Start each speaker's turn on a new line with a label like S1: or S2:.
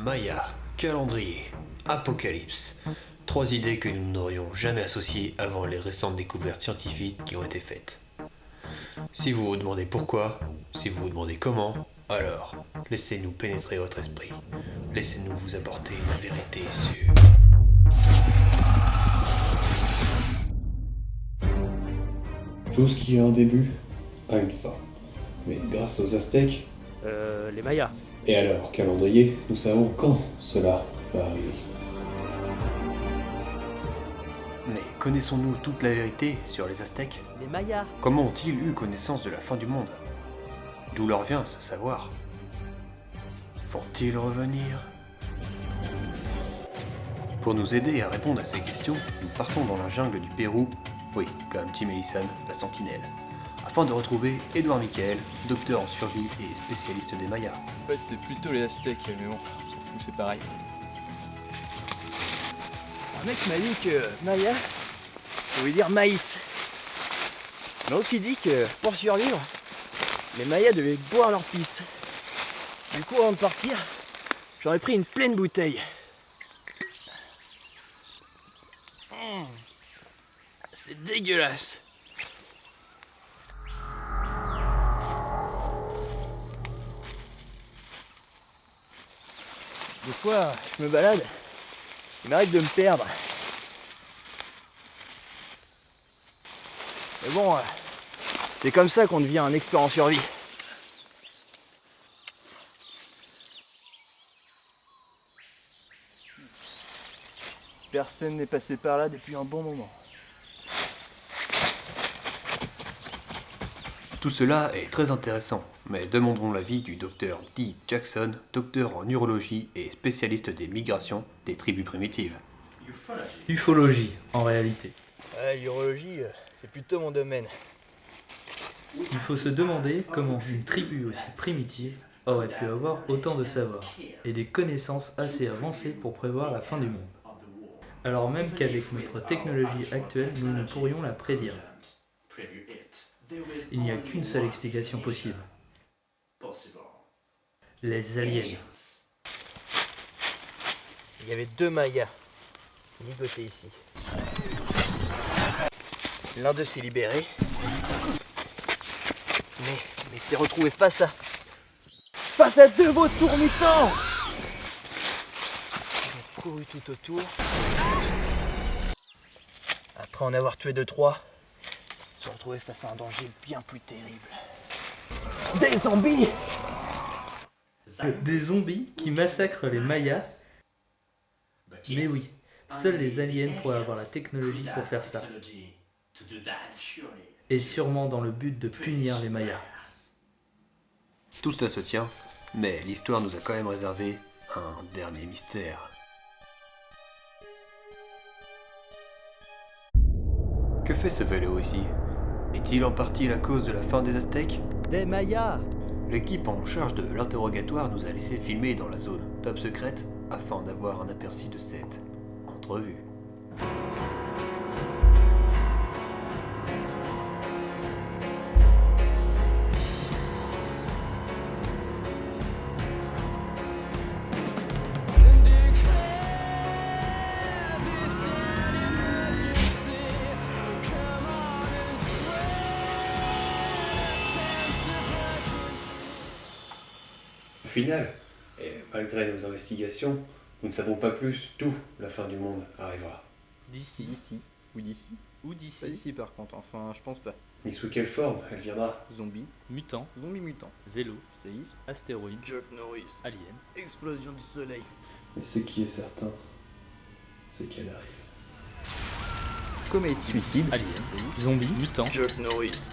S1: Maya, calendrier, apocalypse. Trois idées que nous n'aurions jamais associées avant les récentes découvertes scientifiques qui ont été faites. Si vous vous demandez pourquoi, si vous vous demandez comment, alors laissez-nous pénétrer votre esprit. Laissez-nous vous apporter la vérité sur...
S2: Tout ce qui a un début a une fin. Mais grâce aux Aztèques,
S3: Les Mayas.
S2: et à leur calendrier, nous savons quand cela va arriver.
S1: Mais connaissons-nous toute la vérité sur les Aztèques?
S3: Les Mayas.
S1: Comment ont-ils eu connaissance de la fin du monde? D'où leur vient ce savoir? Vont-ils revenir? Pour nous aider à répondre à ces questions, nous partons dans la jungle du Pérou, oui, comme Tim Ellison, la sentinelle, afin de retrouver Edouard Michael, docteur en survie et spécialiste des Mayas.
S4: En fait, c'est plutôt les Aztèques, mais bon, on s'en fout, c'est pareil.
S3: Un mec m'a dit que Maya, ça veut dire maïs. Il m'a aussi dit que pour survivre, les Mayas devaient boire leur pisse. Du coup, avant de partir, j'aurais pris une pleine bouteille. C'est dégueulasse. Des fois, je me balade, il m'arrive de me perdre. Mais bon, c'est comme ça qu'on devient un expert en survie. Personne n'est passé par là depuis un bon moment.
S1: Tout cela est très intéressant, mais demandons l'avis du docteur D. Jackson, docteur en urologie et spécialiste des migrations des tribus primitives.
S5: Ufologie, en réalité.
S3: L'urologie, c'est plutôt mon domaine.
S5: Il faut se demander comment une tribu aussi primitive aurait pu avoir autant de savoir et des connaissances assez avancées pour prévoir la fin du monde. Alors même qu'avec notre technologie actuelle, nous ne pourrions la prédire. Il n'y a qu'une seule explication possible. Les aliens.
S3: Il y avait deux Mayas ligotés ici. L'un d'eux s'est libéré, mais s'est retrouvé face à deux vautours mutants. Ils ont couru tout autour. Après en avoir tué 2-3, ils se sont retrouvés face à un danger bien plus terrible. Des zombies!
S5: Des zombies qui massacrent les Mayas. Mais oui, seuls les aliens pourraient avoir la technologie pour faire ça. Et sûrement dans le but de punir les Mayas.
S1: Tout cela se tient, mais l'histoire nous a quand même réservé un dernier mystère. Que fait ce vélo ici? Est-il en partie la cause de la fin des Aztèques?
S3: Des Mayas!
S1: L'équipe en charge de l'interrogatoire nous a laissé filmer dans la zone top secrète afin d'avoir un aperçu de cette entrevue.
S2: Au final, et malgré nos investigations, nous ne savons pas plus d'où la fin du monde arrivera.
S6: D'ici.
S4: Ou d'ici.
S6: Ou
S4: Pas
S6: d'ici.
S4: d'ici par contre, enfin, je pense pas.
S2: Ni sous quelle forme elle viendra.
S4: Zombie,
S6: Mutant.
S4: zombie mutant,
S6: Vélo.
S4: séisme,
S6: Astéroïde.
S3: Chuck Norris.
S6: Alien.
S3: Explosion du soleil.
S2: Mais ce qui est certain, c'est qu'elle arrive.
S4: comédie, suicide,
S6: Alien.
S4: séisme,
S6: Zombie. Mutant.
S3: Chuck Norris.